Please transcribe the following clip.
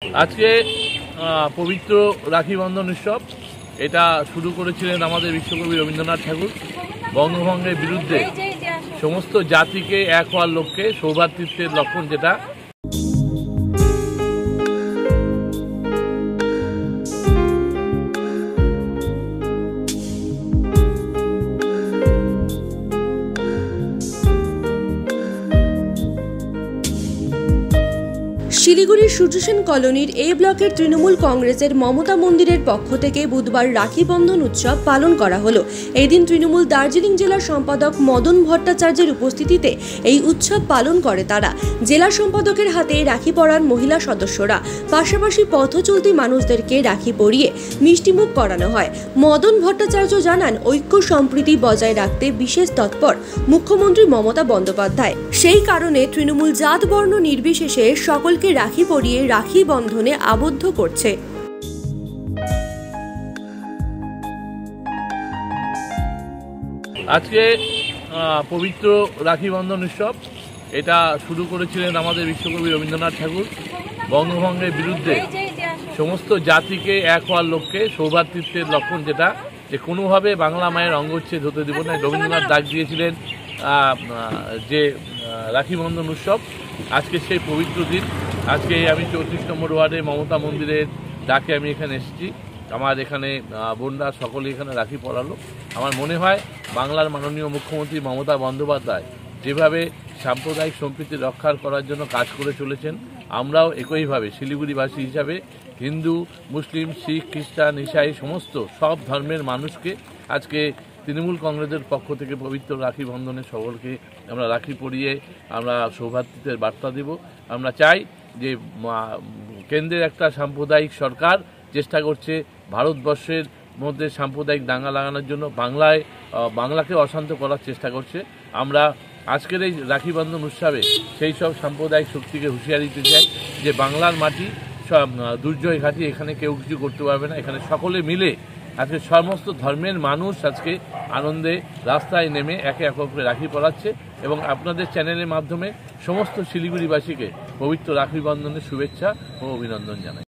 আজকে পবিত্র রাখি বন্ধন উৎসব এটা শুরু করেছিলেন আমাদের বিশ্বকবি রবীন্দ্রনাথ ঠাকুর। বঙ্গভঙ্গের বিরুদ্ধে সমস্ত জাতিকে এক হওয়ার লক্ষ্যে সৌভ্রাতৃত্বের লক্ষণ যেটা শিলিগুড়ির সূর্যসেন কলোনির এ ব্লকের তৃণমূল কংগ্রেসের মমতা মন্দিরের পক্ষ থেকে বুধবার রাখি বন্ধন উৎসব পালন করা হলো। এই দিন তৃণমূল দার্জিলিং জেলার সম্পাদক মদন ভট্টাচার্যের উপস্থিতিতে এই উৎসব পালন করে তারা। জেলা সম্পাদকের হাতে রাখি পরান মহিলা সদস্যরা, পাশাপাশি পথ চলতি মানুষদেরকে রাখি পরিয়ে মিষ্টিমুখ করানো হয়। মদন ভট্টাচার্য জানান, ঐক্য সম্প্রীতি বজায় রাখতে বিশেষ তৎপর মুখ্যমন্ত্রী মমতা বন্দ্যোপাধ্যায়। সেই কারণে তৃণমূল জাত বর্ণ নির্বিশেষে সকলকে রাখি পরিয়ে রাখি বন্ধনে আবদ্ধ করছে। আজকে পবিত্র রাখি বন্ধন উৎসব এটা শুরু করেছিলেন আমাদের বিশ্বকবি রবীন্দ্রনাথ ঠাকুর। বঙ্গভঙ্গের বিরুদ্ধে সমস্ত জাতিকে এক হওয়ার লক্ষ্যে সৌভ্রাতৃত্বের লক্ষণ যেটা যে কোনোভাবে বাংলা মায়ের অঙ্গচ্ছেদ হতে দেব না। রবীন্দ্রনাথ ডাক দিয়েছিলেন যে রাখি বন্ধন উৎসব। আজকে সেই পবিত্র দিন। আজকে আমি 34 নম্বর ওয়ার্ডে মমতা মন্দিরের ডাকে আমি এখানে এসেছি। আমার এখানে বোনরা সকলে এখানে রাখি পরালো। আমার মনে হয় বাংলার মাননীয় মুখ্যমন্ত্রী মমতা বন্দ্যোপাধ্যায় যেভাবে সাম্প্রদায়িক সম্প্রীতি রক্ষা করার জন্য কাজ করে চলেছেন, আমরাও একইভাবে শিলিগুড়িবাসী হিসাবে হিন্দু, মুসলিম, শিখ, খ্রিস্টান, ইসাই সমস্ত সব ধর্মের মানুষকে আজকে তৃণমূল কংগ্রেসের পক্ষ থেকে পবিত্র রাখি বন্ধনে সকলকে আমরা রাখি পরিয়ে আমরা সৌভ্রাতৃত্বের বার্তা দেব। আমরা চাই যে কেন্দ্রের একটা সাম্প্রদায়িক সরকার চেষ্টা করছে ভারতবর্ষের মধ্যে সাম্প্রদায়িক দাঙ্গা লাগানোর জন্য, বাংলাকে অশান্ত করার চেষ্টা করছে। আমরা আজকের এই রাখি বন্ধন উৎসবে সেই সব সাম্প্রদায়িক শক্তিকে হুঁশিয়ারি দিতে চাই যে বাংলার মাটি সব দুর্জয় ঘাটি, এখানে কেউ কিছু করতে পারবে না। এখানে সকলে মিলে আজকে সমস্ত ধর্মের মানুষ আজকে আনন্দে রাস্তায় নেমে একে অপরকে রাখি পরাচ্ছে এবং আপনাদের চ্যানেলের মাধ্যমে সমস্ত শিলিগুড়িবাসীকে পবিত্র রাখি বন্ধনের শুভেচ্ছা ও অভিনন্দন জানাই।